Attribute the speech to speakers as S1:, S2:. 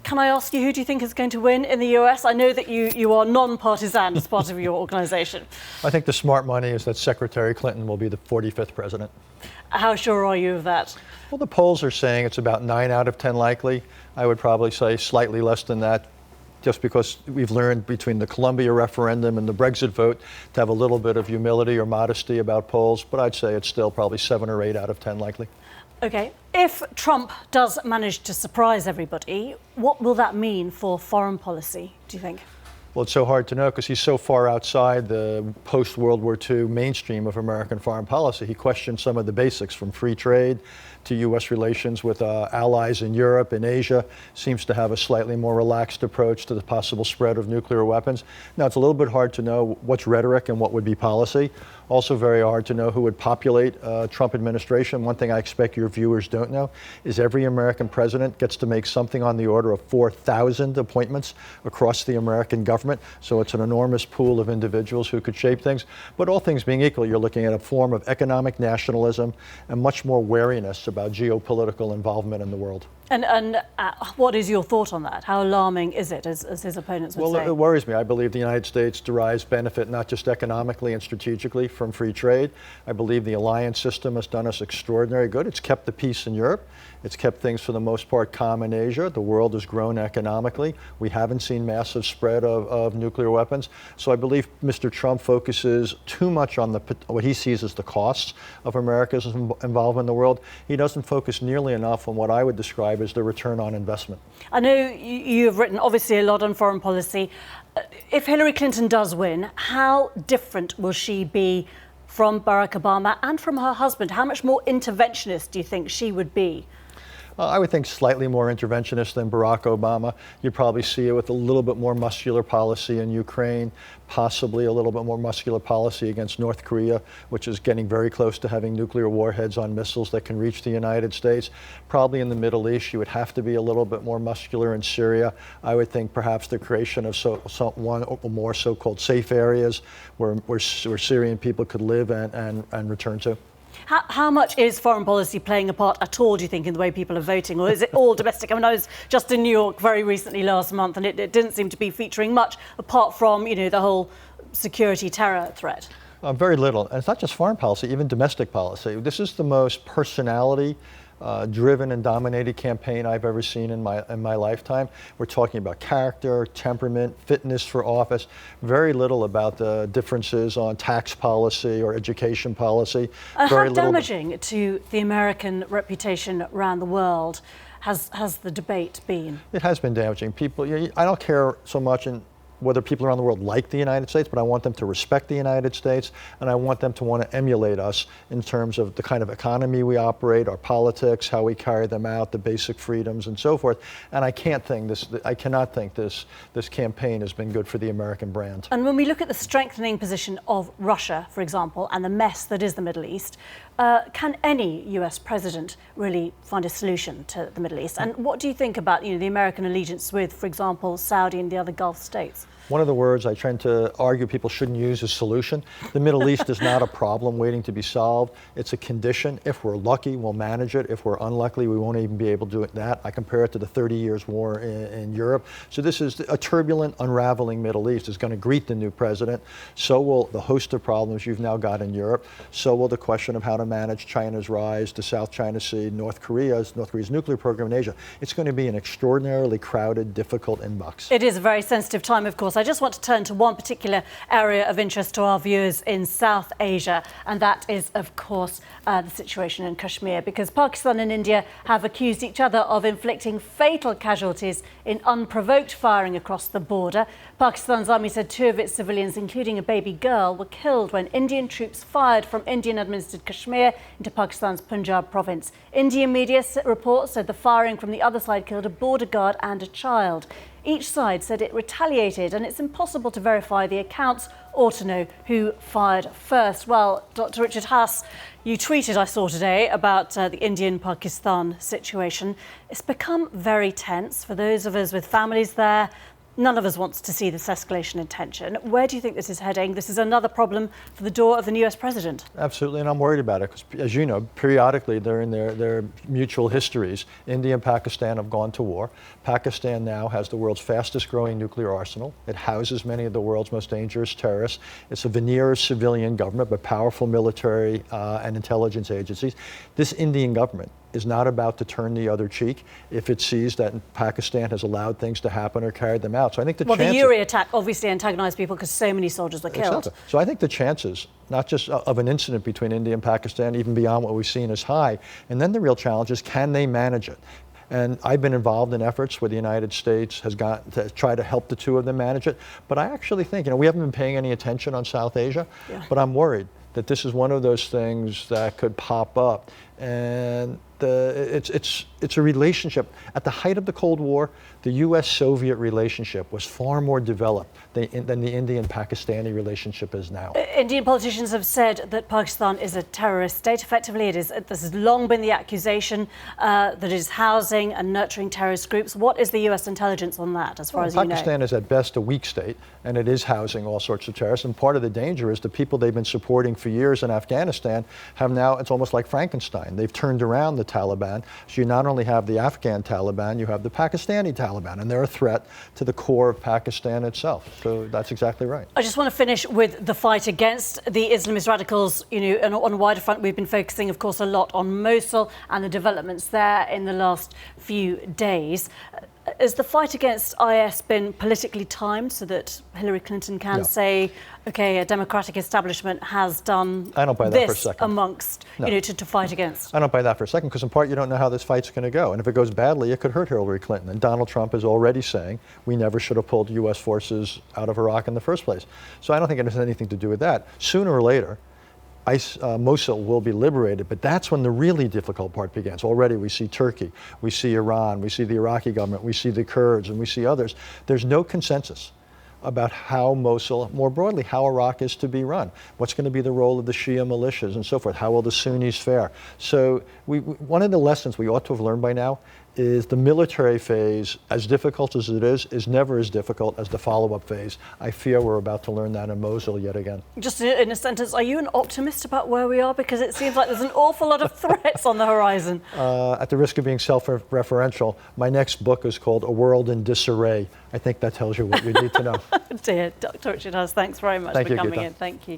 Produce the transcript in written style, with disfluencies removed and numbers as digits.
S1: can I ask you, who do you think is going to win in the US? I know that you are non-partisan as part of your organisation.
S2: I think the smart money is that Secretary Clinton will be the 45th president.
S1: How sure are you of that?
S2: Well, the polls are saying it's about 9 out of 10 likely. I would probably say slightly less than that, just because we've learned between the Columbia referendum and the Brexit vote to have a little bit of humility or modesty about polls, but I'd say it's still probably 7 or 8 out of 10 likely.
S1: OK. If Trump does manage to surprise everybody, what will that mean for foreign policy, do you think?
S2: Well, it's so hard to know because he's so far outside the post-World War II mainstream of American foreign policy. He questioned some of the basics, from free trade to U.S. relations with allies in Europe and Asia, seems to have a slightly more relaxed approach to the possible spread of nuclear weapons. Now, it's a little bit hard to know what's rhetoric and what would be policy. Also very hard to know who would populate Trump administration. One thing I expect your viewers don't know is every American president gets to make something on the order of 4,000 appointments across the American government. So it's an enormous pool of individuals who could shape things. But all things being equal, you're looking at a form of economic nationalism and much more wariness about geopolitical involvement in the world.
S1: And what is your thought on that? How alarming is it, as his opponents would say?
S2: Well, it worries me. I believe the United States derives benefit not just economically and strategically from free trade. I believe the alliance system has done us extraordinary good. It's kept the peace in Europe. It's kept things, for the most part, calm in Asia. The world has grown economically. We haven't seen massive spread of nuclear weapons. So I believe Mr. Trump focuses too much on what he sees as the costs of America's involvement in the world. He doesn't focus nearly enough on what I would describe as the return on investment.
S1: I know you have written, obviously, a lot on foreign policy. If Hillary Clinton does win, how different will she be from Barack Obama and from her husband? How much more interventionist do you think she would be?
S2: I would think slightly more interventionist than Barack Obama. You'd probably see it with a little bit more muscular policy in Ukraine, possibly a little bit more muscular policy against North Korea, which is getting very close to having nuclear warheads on missiles that can reach the United States. Probably in the Middle East, you would have to be a little bit more muscular in Syria. I would think perhaps the creation of one or more so-called safe areas where Syrian people could live and return to.
S1: How much is foreign policy playing a part at all, do you think, in the way people are voting? Or is it all domestic? I mean, I was just in New York very recently last month, and it didn't seem to be featuring much, apart from, the whole security terror threat.
S2: Very little. And it's not just foreign policy, even domestic policy. This is the most personality driven and dominated campaign I've ever seen in my lifetime. We're talking about character, temperament, fitness for office, very little about the differences on tax policy or education policy.
S1: How damaging to the American reputation around the world has the debate been? It
S2: has been damaging. I don't care so much whether people around the world like the United States, but I want them to respect the United States, and I want them to want to emulate us in terms of the kind of economy we operate, our politics, how we carry them out, the basic freedoms, and so forth. And I cannot think this campaign has been good for the American brand.
S1: And when we look at the strengthening position of Russia, for example, and the mess that is the Middle East, can any US president really find a solution to the Middle East? And what do you think about the American allegiance with, for example, Saudi and the other Gulf states?
S2: One of the words I tend to argue people shouldn't use is solution. The Middle East is not a problem waiting to be solved. It's a condition. If we're lucky, we'll manage it. If we're unlucky, we won't even be able to do that. I compare it to the 30 Years' War in Europe. So this is a turbulent, unraveling Middle East. It's going to greet the new president. So will the host of problems you've now got in Europe. So will the question of how to manage China's rise to South China Sea, North Korea's nuclear program in Asia. It's going to be an extraordinarily crowded, difficult inbox.
S1: It is a very sensitive time, of course. I just want to turn to one particular area of interest to our viewers in South Asia, and that is, of course, the situation in Kashmir, because Pakistan and India have accused each other of inflicting fatal casualties in unprovoked firing across the border. Pakistan's army said 2 of its civilians, including a baby girl, were killed when Indian troops fired from Indian-administered Kashmir into Pakistan's Punjab province. Indian media reports said the firing from the other side killed a border guard and a child. Each side said it retaliated, and it's impossible to verify the accounts or to know who fired first. Well, Dr. Richard Haass, you tweeted, I saw today, about the Indian-Pakistan situation. It's become very tense for those of us with families there. None of us wants to see this escalation in tension. Where do you think this is heading? This is another problem for the door of the new US president.
S2: Absolutely, and I'm worried about it because, as you know, periodically during their mutual histories, India and Pakistan have gone to war. Pakistan now has the world's fastest growing nuclear arsenal. It houses many of the world's most dangerous terrorists. It's a veneer of civilian government, but powerful military and intelligence agencies. This Indian government is not about to turn the other cheek if it sees that Pakistan has allowed things to happen or carried them out. So I think the
S1: the Uri attack obviously antagonized people because so many soldiers were killed.
S2: Exactly. So I think the chances, not just of an incident between India and Pakistan, even beyond what we've seen, is high. And then the real challenge is, can they manage it? And I've been involved in efforts where the United States has got to try to help the two of them manage it. But I actually think, we haven't been paying any attention on South Asia, but I'm worried that this is one of those things that could pop up. And it's a relationship. At the height of the Cold War, the US-Soviet relationship was far more developed than the Indian-Pakistani relationship is now.
S1: Indian politicians have said that Pakistan is a terrorist state. Effectively, this has long been the accusation that it is housing and nurturing terrorist groups. What is the US intelligence on that, as far as you know?
S2: Pakistan is at best a weak state, and it is housing all sorts of terrorists. And part of the danger is the people they've been supporting for years in Afghanistan have now, it's almost like Frankenstein. They've turned around the Taliban. So you not only have the Afghan Taliban, you have the Pakistani Taliban, and they're a threat to the core of Pakistan itself. So that's exactly right.
S1: I just want to finish with the fight against the Islamist radicals. And on a wider front, we've been focusing, of course, a lot on Mosul and the developments there in the last few days. Has the fight against IS been politically timed so that Hillary Clinton can say, okay, a democratic establishment has done this amongst, to fight against?
S2: I don't buy that for a second, because in part you don't know how this fight's going to go. And if it goes badly, it could hurt Hillary Clinton. And Donald Trump is already saying we never should have pulled U.S. forces out of Iraq in the first place. So I don't think it has anything to do with that. Sooner or later, Mosul will be liberated, but that's when the really difficult part begins. Already we see Turkey, we see Iran, we see the Iraqi government, we see the Kurds, and we see others. There's no consensus about how Mosul, more broadly, how Iraq is to be run. What's going to be the role of the Shia militias and so forth? How will the Sunnis fare? So one of the lessons we ought to have learned by now is the military phase, as difficult as it is never as difficult as the follow-up phase. I fear we're about to learn that in Mosul yet again.
S1: Just in a sentence, are you an optimist about where we are? Because it seems like there's an awful lot of threats on the horizon.
S2: At the risk of being self-referential, my next book is called A World in Disarray. I think that tells you what you need to know.
S1: Dear Dr. Richard Haass, thanks very much for coming in. Thank you.